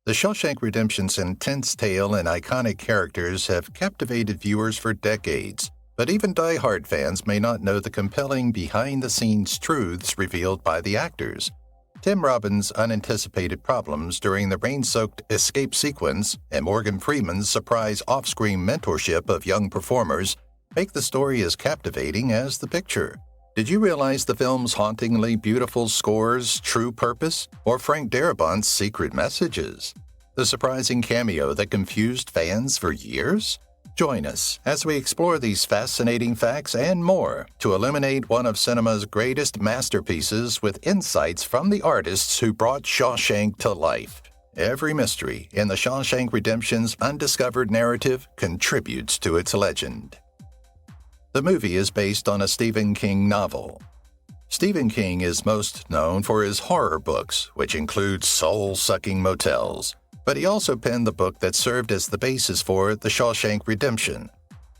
The Shawshank Redemption's intense tale and iconic characters have captivated viewers for decades, but even die-hard fans may not know the compelling behind-the-scenes truths revealed by the actors. Tim Robbins' unanticipated problems during the rain-soaked escape sequence and Morgan Freeman's surprise off-screen mentorship of young performers make the story as captivating as the picture. Did you realize the film's hauntingly beautiful score's true purpose, or Frank Darabont's secret messages? The surprising cameo that confused fans for years? Join us as we explore these fascinating facts and more to illuminate one of cinema's greatest masterpieces with insights from the artists who brought Shawshank to life. Every mystery in the Shawshank Redemption's undiscovered narrative contributes to its legend. The movie is based on a Stephen King novel. Stephen King is most known for his horror books, which include soul-sucking motels, but he also penned the book that served as the basis for The Shawshank Redemption.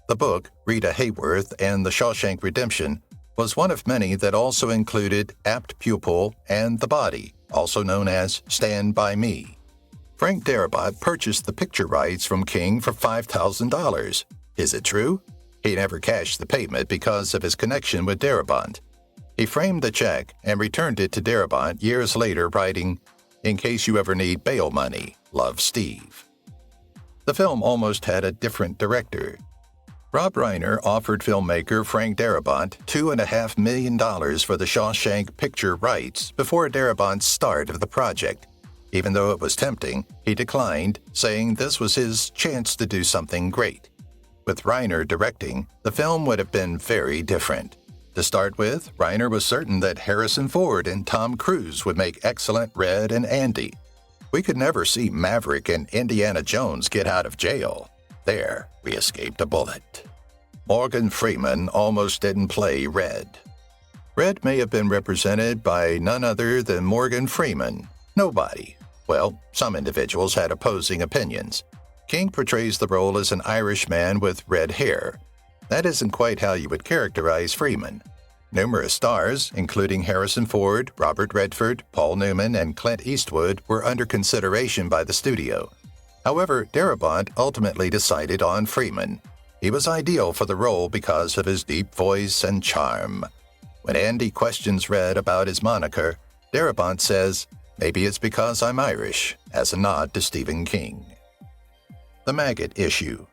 The book, Rita Hayworth and The Shawshank Redemption, was one of many that also included Apt Pupil and The Body, also known as Stand By Me. Frank Darabont purchased the picture rights from King for $5,000. Is it true? He never cashed the payment because of his connection with Darabont. He framed the check and returned it to Darabont years later, writing, "In case you ever need bail money, love, Steve." The film almost had a different director. Rob Reiner offered filmmaker Frank Darabont $2.5 million for the Shawshank picture rights before Darabont's start of the project. Even though it was tempting, he declined, saying this was his chance to do something great. With Reiner directing, the film would have been very different. To start with, Reiner was certain that Harrison Ford and Tom Cruise would make excellent Red and Andy. We could never see Maverick and Indiana Jones get out of jail. There, we escaped a bullet. Morgan Freeman almost didn't play Red. Red may have been represented by none other than Morgan Freeman. Nobody. Well, some individuals had opposing opinions. King portrays the role as an Irish man with red hair. That isn't quite how you would characterize Freeman. Numerous stars, including Harrison Ford, Robert Redford, Paul Newman, and Clint Eastwood, were under consideration by the studio. However, Darabont ultimately decided on Freeman. He was ideal for the role because of his deep voice and charm. When Andy questions Red about his moniker, Darabont says, "Maybe it's because I'm Irish," as a nod to Stephen King. The maggot issue.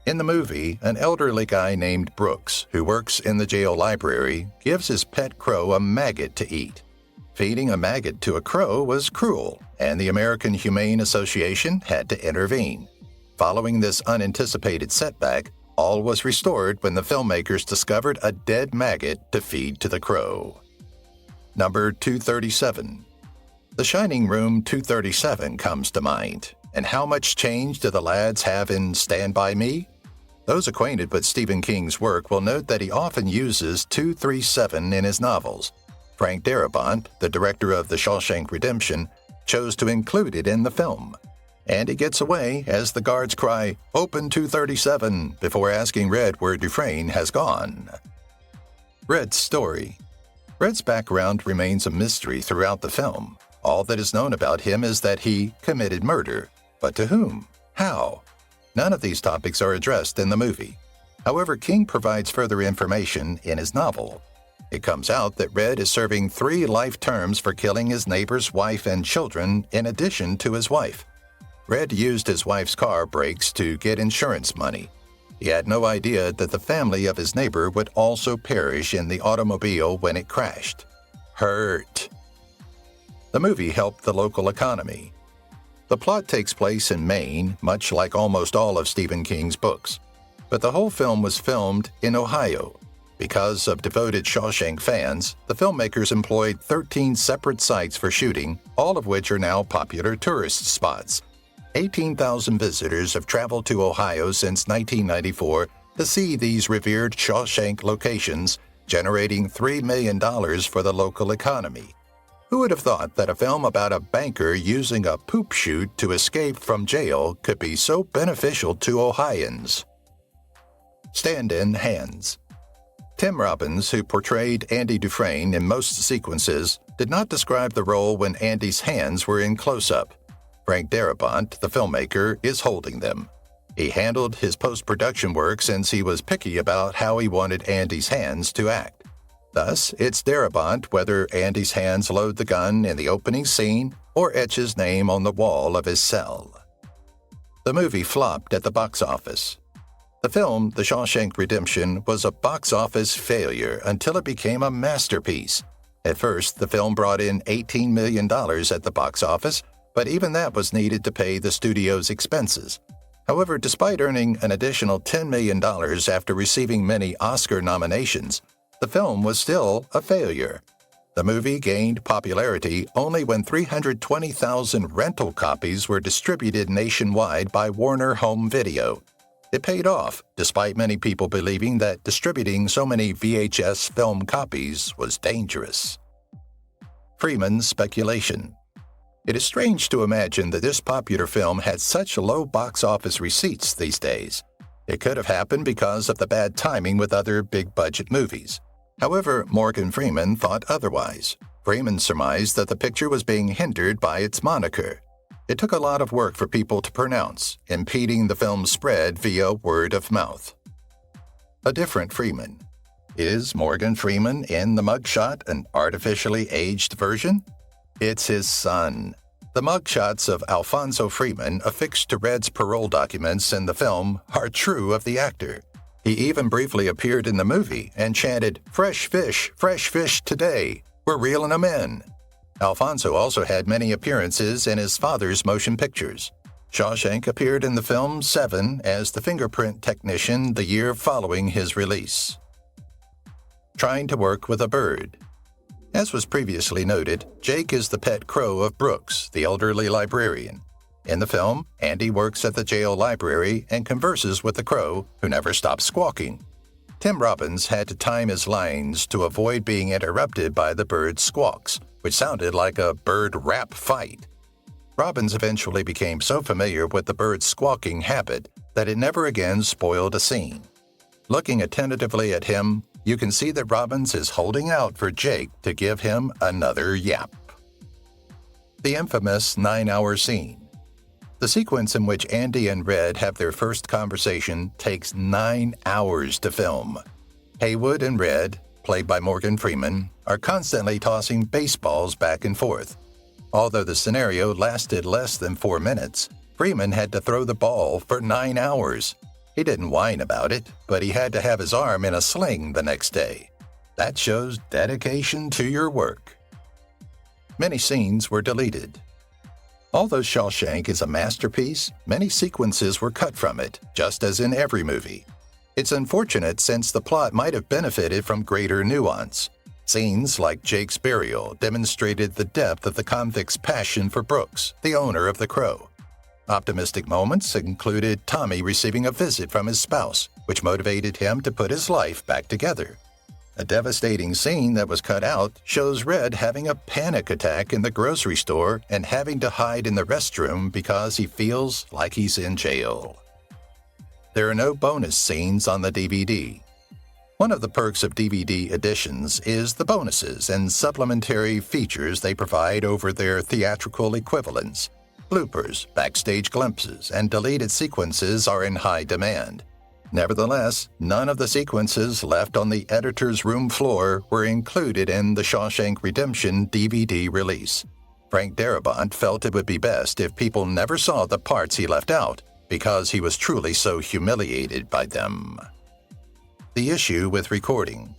In the movie, an elderly guy named Brooks, who works in the jail library, gives his pet crow a maggot to eat. Feeding a maggot to a crow was cruel, and the American Humane Association had to intervene. Following this unanticipated setback, all was restored when the filmmakers discovered a dead maggot to feed to the crow. Number 237. The Shining Room 237 comes to mind. And how much change do the lads have in Stand By Me? Those acquainted with Stephen King's work will note that he often uses 237 in his novels. Frank Darabont, the director of The Shawshank Redemption, chose to include it in the film. And he gets away as the guards cry, "Open 237," before asking Red where Dufresne has gone. Red's story. Red's background remains a mystery throughout the film. All that is known about him is that he committed murder. But to whom? How? None of these topics are addressed in the movie. However, King provides further information in his novel. It comes out that Red is serving 3 life terms for killing his neighbor's wife and children in addition to his wife. Red used his wife's car brakes to get insurance money. He had no idea that the family of his neighbor would also perish in the automobile when it crashed. Hurt. The movie helped the local economy. The plot takes place in Maine, much like almost all of Stephen King's books. But the whole film was filmed in Ohio. Because of devoted Shawshank fans, the filmmakers employed 13 separate sites for shooting, all of which are now popular tourist spots. 18,000 visitors have traveled to Ohio since 1994 to see these revered Shawshank locations, generating $3 million for the local economy. Who would have thought that a film about a banker using a poop chute to escape from jail could be so beneficial to Ohioans? Stand-in hands. Tim Robbins, who portrayed Andy Dufresne in most sequences, did not describe the role when Andy's hands were in close-up. Frank Darabont, the filmmaker, is holding them. He handled his post-production work since he was picky about how he wanted Andy's hands to act. Thus, it's Darabont whether Andy's hands load the gun in the opening scene or etch his name on the wall of his cell. The movie flopped at the box office. The film, The Shawshank Redemption, was a box office failure until it became a masterpiece. At first, the film brought in $18 million at the box office, but even that was needed to pay the studio's expenses. However, despite earning an additional $10 million after receiving many Oscar nominations, the film was still a failure. The movie gained popularity only when 320,000 rental copies were distributed nationwide by Warner Home Video. It paid off, despite many people believing that distributing so many VHS film copies was dangerous. Freeman's speculation. It is strange to imagine that this popular film had such low box office receipts these days. It could have happened because of the bad timing with other big-budget movies. However, Morgan Freeman thought otherwise. Freeman surmised that the picture was being hindered by its moniker. It took a lot of work for people to pronounce, impeding the film's spread via word of mouth. A different Freeman. Is Morgan Freeman in the mugshot an artificially aged version? It's his son. The mugshots of Alfonso Freeman affixed to Red's parole documents in the film are true of the actor. He even briefly appeared in the movie and chanted, fresh fish today, we're reeling 'em in." Alfonso also had many appearances in his father's motion pictures. Shawshank appeared in the film Seven as the fingerprint technician the year following his release. Trying to work with a bird. As was previously noted, Jake is the pet crow of Brooks, the elderly librarian. In the film, Andy works at the jail library and converses with the crow, who never stops squawking. Tim Robbins had to time his lines to avoid being interrupted by the bird's squawks, which sounded like a bird rap fight. Robbins eventually became so familiar with the bird's squawking habit that it never again spoiled a scene. Looking attentively at him, you can see that Robbins is holding out for Jake to give him another yap. The infamous 9-hour scene. The sequence in which Andy and Red have their first conversation takes 9 hours to film. Haywood and Red, played by Morgan Freeman, are constantly tossing baseballs back and forth. Although the scenario lasted less than 4 minutes, Freeman had to throw the ball for 9 hours. He didn't whine about it, but he had to have his arm in a sling the next day. That shows dedication to your work. Many scenes were deleted. Although Shawshank is a masterpiece, many sequences were cut from it, just as in every movie. It's unfortunate since the plot might have benefited from greater nuance. Scenes like Jake's burial demonstrated the depth of the convict's passion for Brooks, the owner of the Crow. Optimistic moments included Tommy receiving a visit from his spouse, which motivated him to put his life back together. A devastating scene that was cut out shows Red having a panic attack in the grocery store and having to hide in the restroom because he feels like he's in jail. There are no bonus scenes on the DVD. One of the perks of DVD editions is the bonuses and supplementary features they provide over their theatrical equivalents. Bloopers, backstage glimpses, and deleted sequences are in high demand. Nevertheless, none of the sequences left on the editor's room floor were included in the Shawshank Redemption DVD release. Frank Darabont felt it would be best if people never saw the parts he left out, because he was truly so humiliated by them. The issue with recording.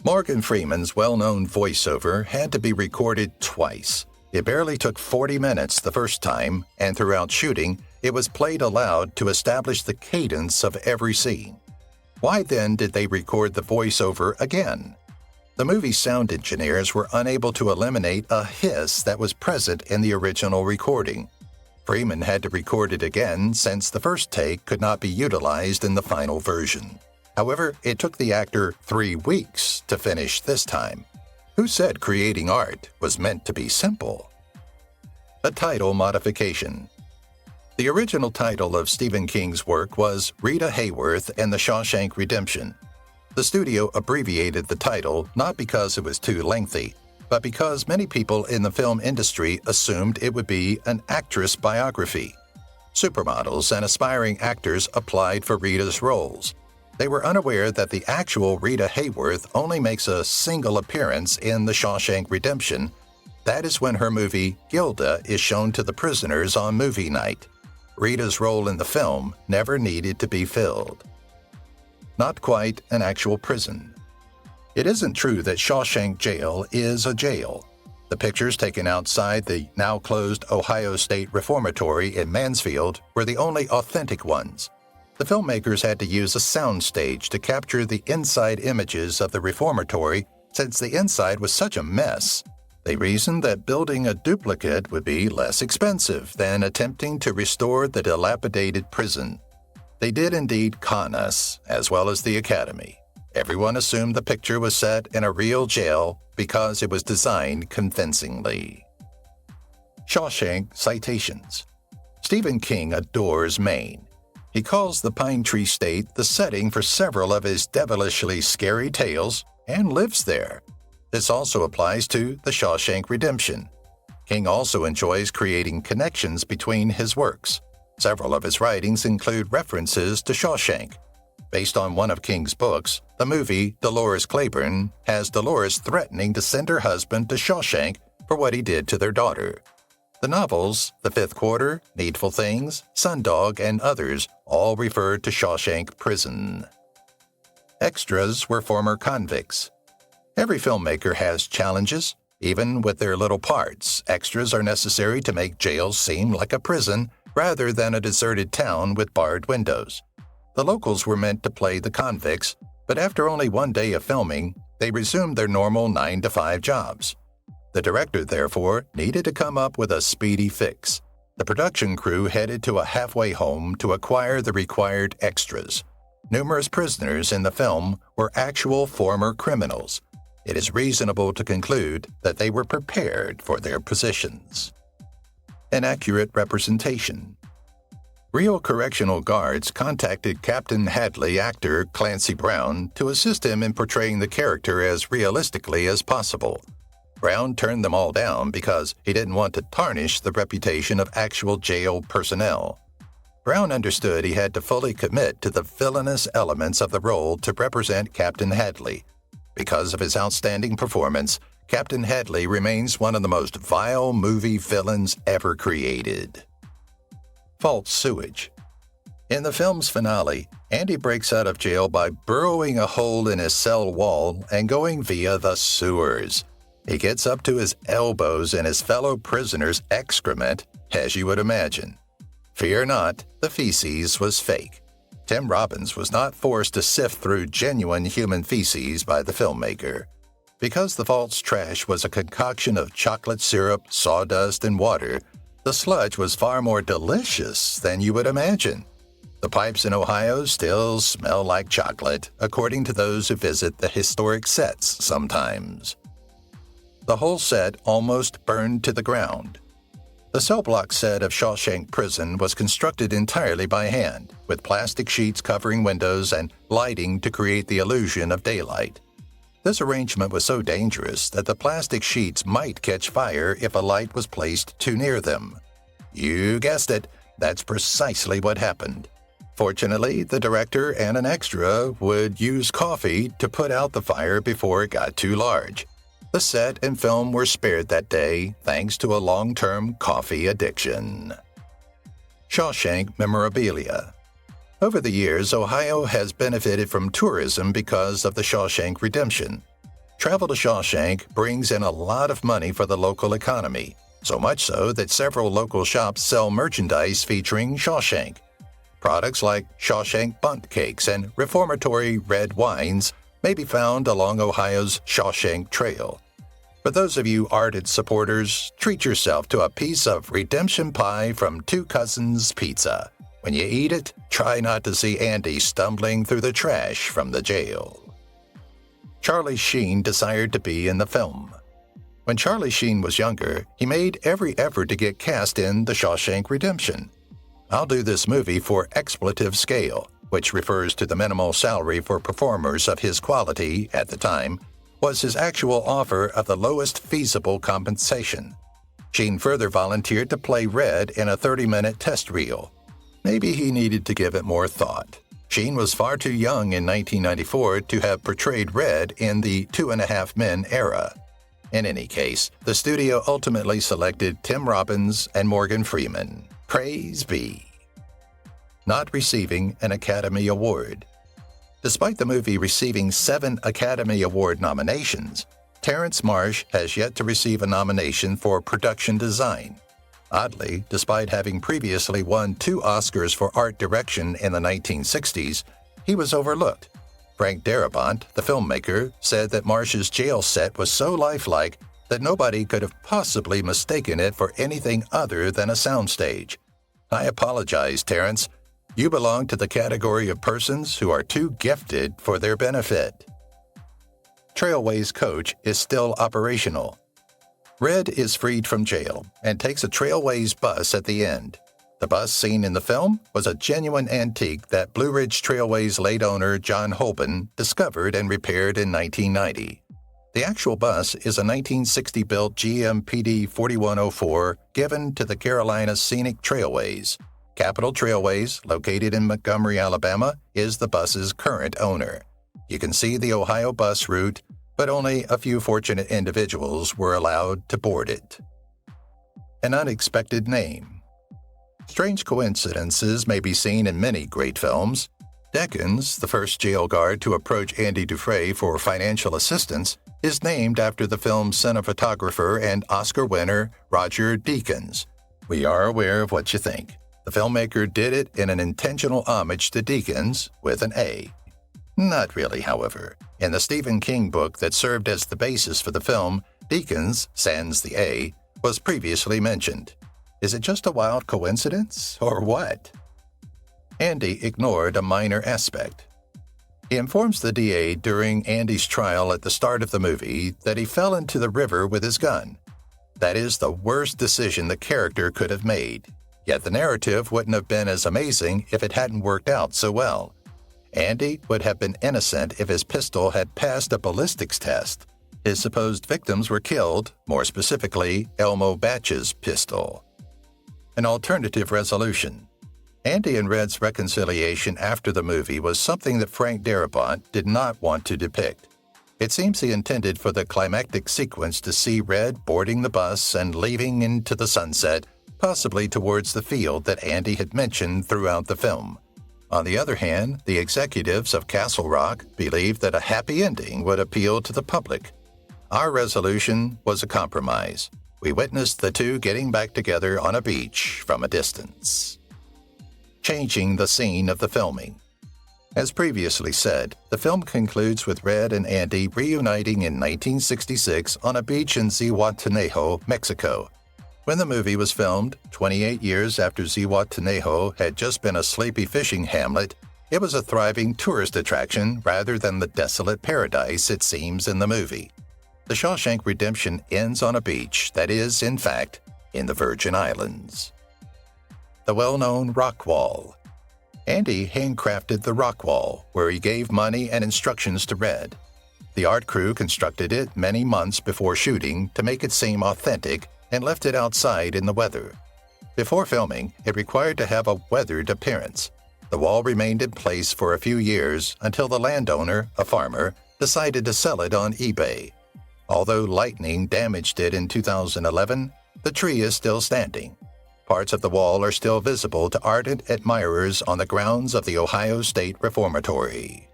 Morgan Freeman's well-known voiceover had to be recorded twice. It barely took 40 minutes the first time, and throughout shooting, it was played aloud to establish the cadence of every scene. Why then did they record the voiceover again? The movie's sound engineers were unable to eliminate a hiss that was present in the original recording. Freeman had to record it again since the first take could not be utilized in the final version. However, it took the actor 3 weeks to finish this time. Who said creating art was meant to be simple? A title modification. The original title of Stephen King's work was Rita Hayworth and the Shawshank Redemption. The studio abbreviated the title not because it was too lengthy, but because many people in the film industry assumed it would be an actress biography. Supermodels and aspiring actors applied for Rita's roles. They were unaware that the actual Rita Hayworth only makes a single appearance in The Shawshank Redemption. That is when her movie Gilda is shown to the prisoners on movie night. Rita's role in the film never needed to be filled. Not quite an actual prison. It isn't true that Shawshank Jail is a jail. The pictures taken outside the now-closed Ohio State Reformatory in Mansfield were the only authentic ones. The filmmakers had to use a soundstage to capture the inside images of the reformatory since the inside was such a mess. They reasoned that building a duplicate would be less expensive than attempting to restore the dilapidated prison. They did indeed con us, as well as the Academy. Everyone assumed the picture was set in a real jail because it was designed convincingly. Shawshank Citations. Stephen King adores Maine. He calls the Pine Tree State the setting for several of his devilishly scary tales and lives there. This also applies to The Shawshank Redemption. King also enjoys creating connections between his works. Several of his writings include references to Shawshank. Based on one of King's books, the movie Dolores Claiborne has Dolores threatening to send her husband to Shawshank for what he did to their daughter. The novels, The Fifth Quarter, Needful Things, Sundog, and others all refer to Shawshank Prison. Extras were former convicts. Every filmmaker has challenges. Even with their little parts, extras are necessary to make jails seem like a prison rather than a deserted town with barred windows. The locals were meant to play the convicts, but after only one day of filming, they resumed their normal 9-to-5 jobs. The director, therefore, needed to come up with a speedy fix. The production crew headed to a halfway home to acquire the required extras. Numerous prisoners in the film were actual former criminals. It is reasonable to conclude that they were prepared for their positions. Inaccurate representation. Real correctional guards contacted Captain Hadley actor Clancy Brown to assist him in portraying the character as realistically as possible. Brown turned them all down because he didn't want to tarnish the reputation of actual jail personnel. Brown understood he had to fully commit to the villainous elements of the role to represent Captain Hadley. Because of his outstanding performance, Captain Hadley remains one of the most vile movie villains ever created. False sewage. In the film's finale, Andy breaks out of jail by burrowing a hole in his cell wall and going via the sewers. He gets up to his elbows in his fellow prisoners' excrement, as you would imagine. Fear not, the feces was fake. Tim Robbins was not forced to sift through genuine human feces by the filmmaker. Because the false trash was a concoction of chocolate syrup, sawdust, and water, the sludge was far more delicious than you would imagine. The pipes in Ohio still smell like chocolate, according to those who visit the historic sets sometimes. The whole set almost burned to the ground. The cell block set of Shawshank Prison was constructed entirely by hand, with plastic sheets covering windows and lighting to create the illusion of daylight. This arrangement was so dangerous that the plastic sheets might catch fire if a light was placed too near them. You guessed it, that's precisely what happened. Fortunately, the director and an extra would use coffee to put out the fire before it got too large. The set and film were spared that day thanks to a long-term coffee addiction. Shawshank Memorabilia. Over the years, Ohio has benefited from tourism because of the Shawshank Redemption. Travel to Shawshank brings in a lot of money for the local economy, so much so that several local shops sell merchandise featuring Shawshank. Products like Shawshank Bundt Cakes and reformatory red wines may be found along Ohio's Shawshank Trail. For those of you ardent supporters, treat yourself to a piece of redemption pie from Two Cousins Pizza. When you eat it, try not to see Andy stumbling through the trash from the jail. Charlie Sheen desired to be in the film. When Charlie Sheen was younger, he made every effort to get cast in The Shawshank Redemption. I'll do this movie for expletive scale, which refers to the minimal salary for performers of his quality at the time, was his actual offer of the lowest feasible compensation. Sheen further volunteered to play Red in a 30-minute test reel. Maybe he needed to give it more thought. Sheen was far too young in 1994 to have portrayed Red in the Two and a Half Men era. In any case, the studio ultimately selected Tim Robbins and Morgan Freeman. Praise be. Not receiving an Academy Award. Despite the movie receiving 7 Academy Award nominations, Terrence Marsh has yet to receive a nomination for production design. Oddly, despite having previously won 2 Oscars for art direction in the 1960s, he was overlooked. Frank Darabont, the filmmaker, said that Marsh's jail set was so lifelike that nobody could have possibly mistaken it for anything other than a soundstage. I apologize, Terrence. You belong to the category of persons who are too gifted for their benefit. Trailways coach is still operational. Red is freed from jail and takes a Trailways bus at the end. The bus seen in the film was a genuine antique that Blue Ridge Trailways late owner John Holben discovered and repaired in 1990. The actual bus is a 1960-built GM PD 4104 given to the Carolina Scenic Trailways. Capital Trailways, located in Montgomery, Alabama, is the bus's current owner. You can see the Ohio bus route, but only a few fortunate individuals were allowed to board it. An unexpected name. Strange coincidences may be seen in many great films. Deckens, the first jail guard to approach Andy Dufresne for financial assistance, is named after the film's cinematographer and Oscar winner Roger Deakins. We are aware of what you think. The filmmaker did it in an intentional homage to Deakins with an A. Not really, however. In the Stephen King book that served as the basis for the film, Deakins, sans the A, was previously mentioned. Is it just a wild coincidence, or what? Andy ignored a minor aspect. He informs the DA during Andy's trial at the start of the movie that he fell into the river with his gun. That is the worst decision the character could have made. Yet the narrative wouldn't have been as amazing if it hadn't worked out so well. Andy would have been innocent if his pistol had passed a ballistics test. His supposed victims were killed, more specifically, Elmo Batch's pistol. An alternative resolution. Andy and Red's reconciliation after the movie was something that Frank Darabont did not want to depict. It seems he intended for the climactic sequence to see Red boarding the bus and leaving into the sunset, possibly towards the field that Andy had mentioned throughout the film. On the other hand, the executives of Castle Rock believed that a happy ending would appeal to the public. Our resolution was a compromise. We witnessed the two getting back together on a beach from a distance. Changing the scene of the filming. As previously said, the film concludes with Red and Andy reuniting in 1966 on a beach in Zihuatanejo, Mexico. When the movie was filmed, 28 years after Zihuatanejo had just been a sleepy fishing hamlet, it was a thriving tourist attraction rather than the desolate paradise it seems in the movie. The Shawshank Redemption ends on a beach that is, in fact, in the Virgin Islands. The well-known rock wall. Andy handcrafted the rock wall, where he gave money and instructions to Red. The art crew constructed it many months before shooting to make it seem authentic and left it outside in the weather. Before filming, it required to have a weathered appearance. The wall remained in place for a few years until the landowner, a farmer, decided to sell it on eBay. Although lightning damaged it in 2011, the tree is still standing. Parts of the wall are still visible to ardent admirers on the grounds of the Ohio State Reformatory.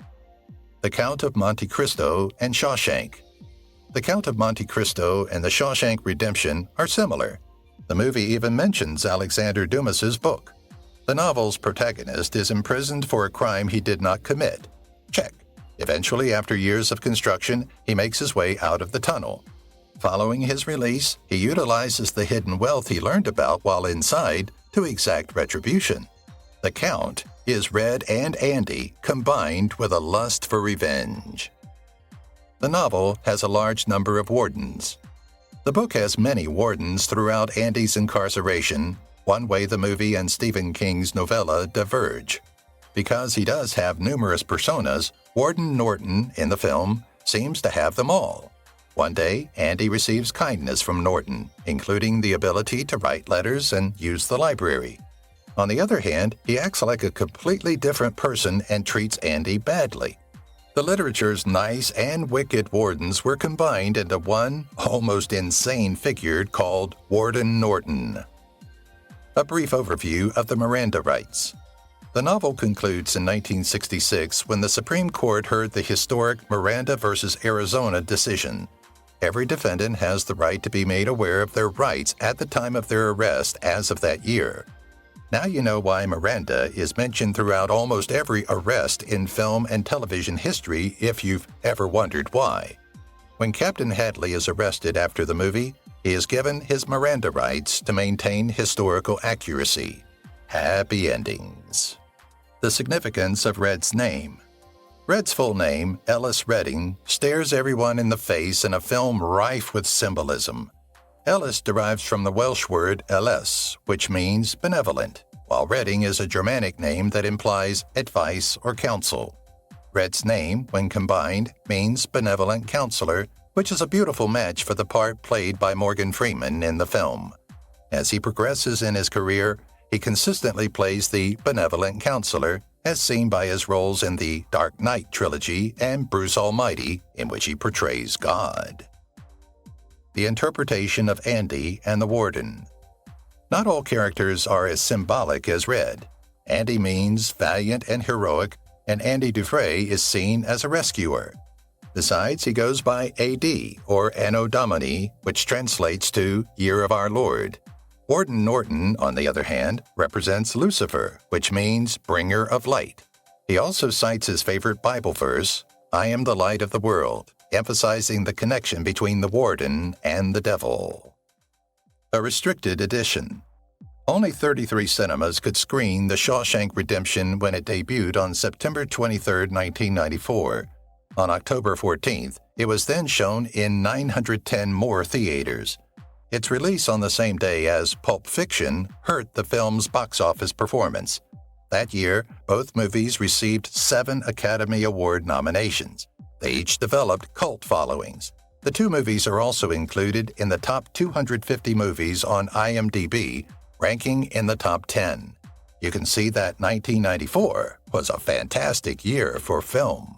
The Count of Monte Cristo and Shawshank. The Count of Monte Cristo and the Shawshank Redemption are similar. The movie even mentions Alexander Dumas's book. The novel's protagonist is imprisoned for a crime he did not commit. Check. Eventually, after years of construction, he makes his way out of the tunnel. Following his release, he utilizes the hidden wealth he learned about while inside to exact retribution. The Count is Red and Andy combined with a lust for revenge. The novel has a large number of wardens. The book has many wardens throughout Andy's incarceration, one way the movie and Stephen King's novella diverge. Because he does have numerous personas, Warden Norton in the film seems to have them all. One day, Andy receives kindness from Norton, including the ability to write letters and use the library. On the other hand, he acts like a completely different person and treats Andy badly. The literature's nice and wicked wardens were combined into one almost insane figure called Warden Norton. A brief overview of the Miranda rights. The novel concludes in 1966 when the Supreme Court heard the historic Miranda v. Arizona decision. Every defendant has the right to be made aware of their rights at the time of their arrest as of that year. Now you know why Miranda is mentioned throughout almost every arrest in film and television history if you've ever wondered why. When Captain Hadley is arrested after the movie, he is given his Miranda rights to maintain historical accuracy. Happy endings. The significance of Red's name. Red's full name, Ellis Redding, stares everyone in the face in a film rife with symbolism. Ellis derives from the Welsh word Eles, which means benevolent, while Redding is a Germanic name that implies advice or counsel. Red's name, when combined, means benevolent counselor, which is a beautiful match for the part played by Morgan Freeman in the film. As he progresses in his career, he consistently plays the benevolent counselor, as seen by his roles in the Dark Knight trilogy and Bruce Almighty, in which he portrays God. The interpretation of Andy and the Warden. Not all characters are as symbolic as Red. Andy means valiant and heroic, and Andy Dufresne is seen as a rescuer. Besides, he goes by AD, or Anno Domini, which translates to Year of Our Lord. Warden Norton, on the other hand, represents Lucifer, which means bringer of light. He also cites his favorite Bible verse, I am the light of the world, emphasizing the connection between the Warden and the devil. A restricted edition. Only 33 cinemas could screen The Shawshank Redemption when it debuted on September 23, 1994. On October 14th, it was then shown in 910 more theaters. Its release on the same day as Pulp Fiction hurt the film's box office performance. That year, both movies received 7 Academy Award nominations. They each developed cult followings. The two movies are also included in the top 250 movies on IMDb, ranking in the top 10. You can see that 1994 was a fantastic year for film.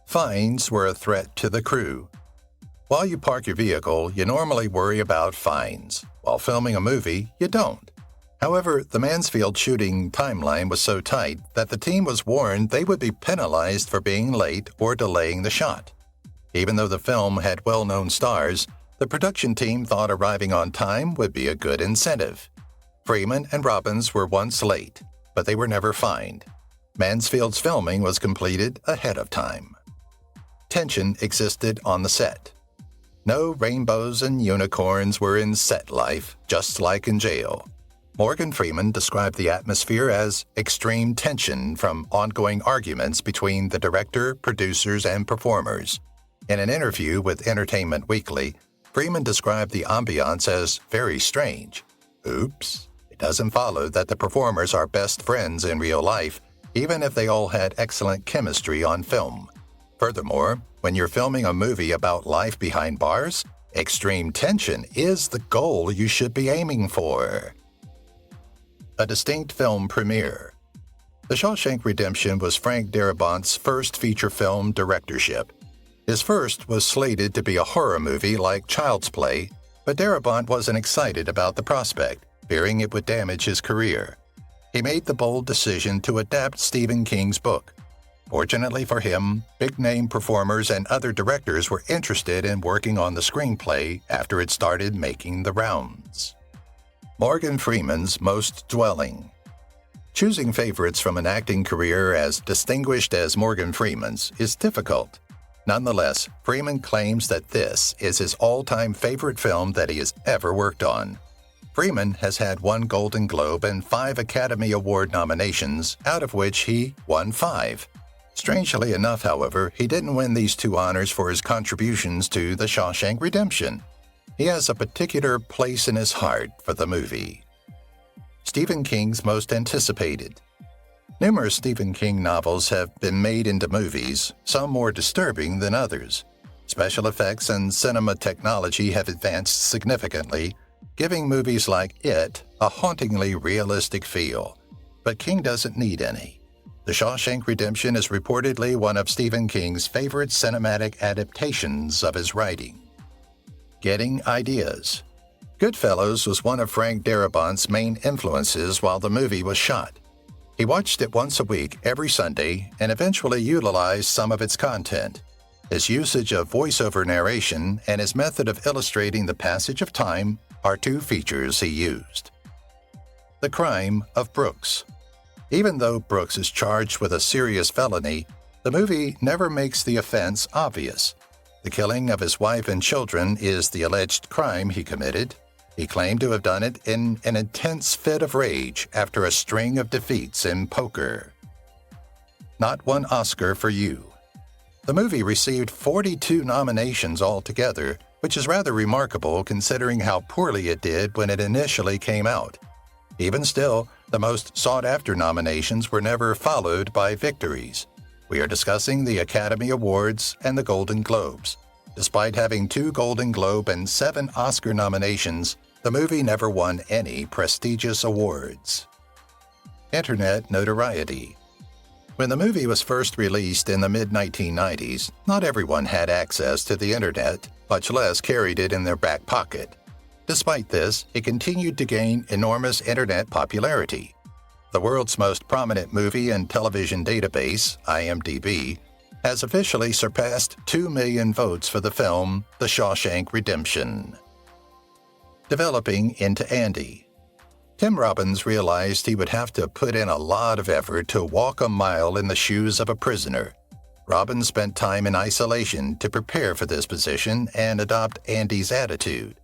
Fines were a threat to the crew. While you park your vehicle, you normally worry about fines. While filming a movie, you don't. However, the Mansfield shooting timeline was so tight that the team was warned they would be penalized for being late or delaying the shot. Even though the film had well-known stars, the production team thought arriving on time would be a good incentive. Freeman and Robbins were once late, but they were never fined. Mansfield's filming was completed ahead of time. Tension existed on the set. No rainbows and unicorns were in set life, just like in jail. Morgan Freeman described the atmosphere as extreme tension from ongoing arguments between the director, producers, and performers. In an interview with Entertainment Weekly, Freeman described the ambiance as very strange. Oops, it doesn't follow that the performers are best friends in real life, even if they all had excellent chemistry on film. Furthermore, when you're filming a movie about life behind bars, extreme tension is the goal you should be aiming for. A distinct film premiere. The Shawshank Redemption was Frank Darabont's first feature film directorship. His first was slated to be a horror movie like Child's Play, but Darabont wasn't excited about the prospect, fearing it would damage his career. He made the bold decision to adapt Stephen King's book. Fortunately for him, big-name performers and other directors were interested in working on the screenplay after it started making the rounds. Morgan Freeman's most dwelling. Choosing favorites from an acting career as distinguished as Morgan Freeman's is difficult. Nonetheless, Freeman claims that this is his all-time favorite film that he has ever worked on. Freeman has had 1 Golden Globe and 5 Academy Award nominations, out of which he won 5. Strangely enough, however, he didn't win these 2 honors for his contributions to The Shawshank Redemption. He has a particular place in his heart for the movie. Stephen King's most anticipated. Numerous Stephen King novels have been made into movies, some more disturbing than others. Special effects and cinema technology have advanced significantly, giving movies like It a hauntingly realistic feel. But King doesn't need any. The Shawshank Redemption is reportedly one of Stephen King's favorite cinematic adaptations of his writing. Getting ideas. Goodfellas was one of Frank Darabont's main influences while the movie was shot. He watched it once a week every Sunday and eventually utilized some of its content. His usage of voiceover narration and his method of illustrating the passage of time are two features he used. The crime of Brooks. Even though Brooks is charged with a serious felony, the movie never makes the offense obvious. The killing of his wife and children is the alleged crime he committed. He claimed to have done it in an intense fit of rage after a string of defeats in poker. Not one Oscar for You. The movie received 42 nominations altogether, which is rather remarkable considering how poorly it did when it initially came out. Even still, the most sought-after nominations were never followed by victories. We are discussing the Academy Awards and the Golden Globes. Despite having 2 Golden Globe and 7 Oscar nominations, the movie never won any prestigious awards. Internet notoriety. When the movie was first released in the mid-1990s, not everyone had access to the internet, much less carried it in their back pocket. Despite this, it continued to gain enormous internet popularity. The world's most prominent movie and television database, IMDb, has officially surpassed 2 million votes for the film The Shawshank Redemption. Developing into Andy. Tim Robbins realized he would have to put in a lot of effort to walk a mile in the shoes of a prisoner. Robbins spent time in isolation to prepare for this position and adopt Andy's attitude.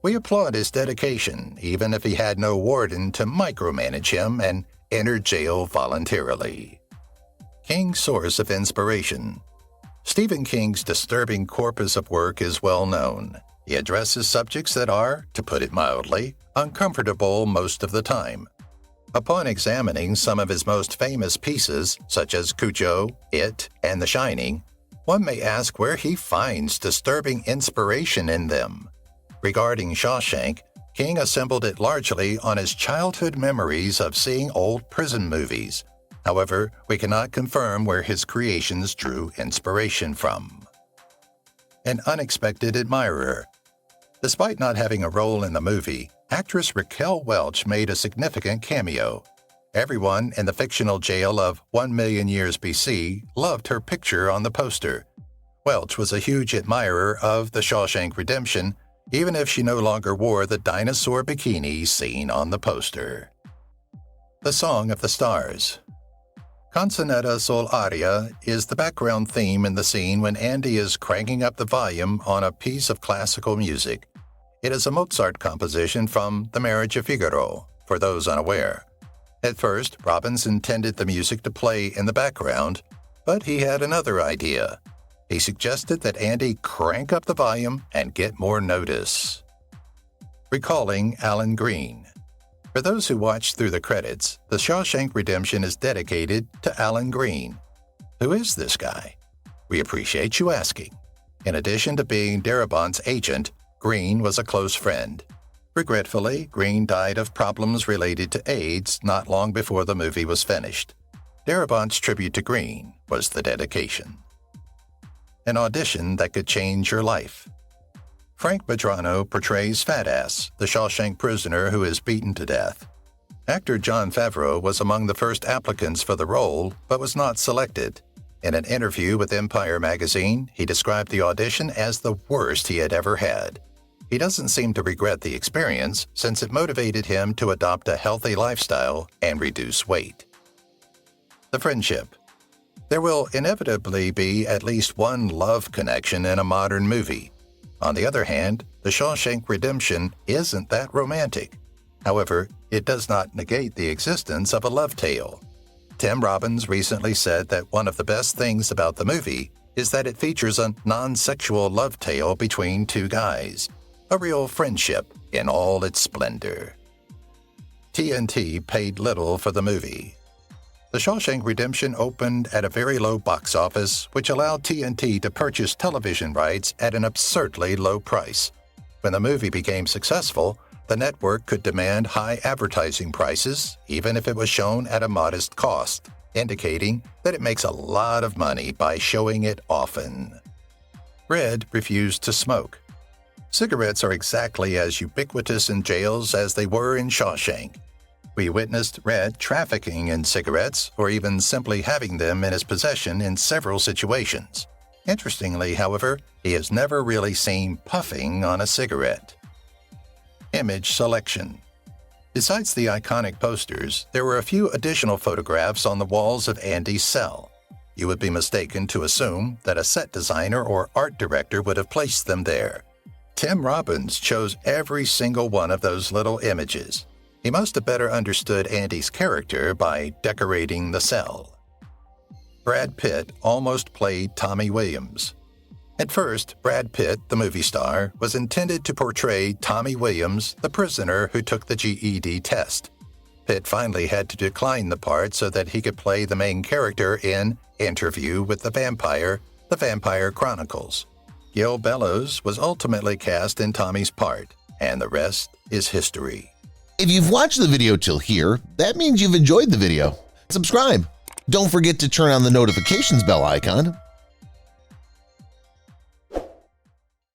We applaud his dedication, even if he had no warden to micromanage him and entered jail voluntarily. King's source of inspiration. Stephen King's disturbing corpus of work is well known. He addresses subjects that are, to put it mildly, uncomfortable most of the time. Upon examining some of his most famous pieces, such as Cujo, It, and The Shining, one may ask where he finds disturbing inspiration in them. Regarding Shawshank, King assembled it largely on his childhood memories of seeing old prison movies. However, we cannot confirm where his creations drew inspiration from. An unexpected admirer. Despite not having a role in the movie, actress Raquel Welch made a significant cameo. Everyone in the fictional jail of 1,000,000 years BC loved her picture on the poster. Welch was a huge admirer of The Shawshank Redemption, even if she no longer wore the dinosaur bikini seen on the poster. The Song of the Stars. Canzonetta Sol Aria is the background theme in the scene when Andy is cranking up the volume on a piece of classical music. It is a Mozart composition from The Marriage of Figaro, for those unaware. At first, Robbins intended the music to play in the background, but he had another idea. He suggested that Andy crank up the volume and get more notice. Recalling Alan Green. For those who watched through the credits, The Shawshank Redemption is dedicated to Alan Green. Who is this guy? We appreciate you asking. In addition to being Darabont's agent, Green was a close friend. Regretfully, Green died of problems related to AIDS not long before the movie was finished. Darabont's tribute to Green was the dedication. An audition that could change your life. Frank Medrano portrays Fat Ass, the Shawshank prisoner who is beaten to death. Actor Jon Favreau was among the first applicants for the role, but was not selected. In an interview with Empire magazine, he described the audition as the worst he had ever had. He doesn't seem to regret the experience, since it motivated him to adopt a healthy lifestyle and reduce weight. The Friendship. There will inevitably be at least one love connection in a modern movie. On the other hand, The Shawshank Redemption isn't that romantic. However, it does not negate the existence of a love tale. Tim Robbins recently said that one of the best things about the movie is that it features a non-sexual love tale between two guys, a real friendship in all its splendor. TNT paid little for the movie. The Shawshank Redemption opened at a very low box office, which allowed TNT to purchase television rights at an absurdly low price. When the movie became successful, the network could demand high advertising prices, even if it was shown at a modest cost, indicating that it makes a lot of money by showing it often. Red refused to smoke. Cigarettes are exactly as ubiquitous in jails as they were in Shawshank. We witnessed Red trafficking in cigarettes or even simply having them in his possession in several situations. Interestingly, however, he is never really seen puffing on a cigarette. Image selection. Besides the iconic posters, there were a few additional photographs on the walls of Andy's cell. You would be mistaken to assume that a set designer or art director would have placed them there. Tim Robbins chose every single one of those little images. He must have better understood Andy's character by decorating the cell. Brad Pitt almost played Tommy Williams. At first, Brad Pitt, the movie star, was intended to portray Tommy Williams, the prisoner who took the GED test. Pitt finally had to decline the part so that he could play the main character in Interview with the Vampire Chronicles. Gil Bellows was ultimately cast in Tommy's part, and the rest is history. If you've watched the video till here, that means you've enjoyed the video. Subscribe. Don't forget to turn on the notifications bell icon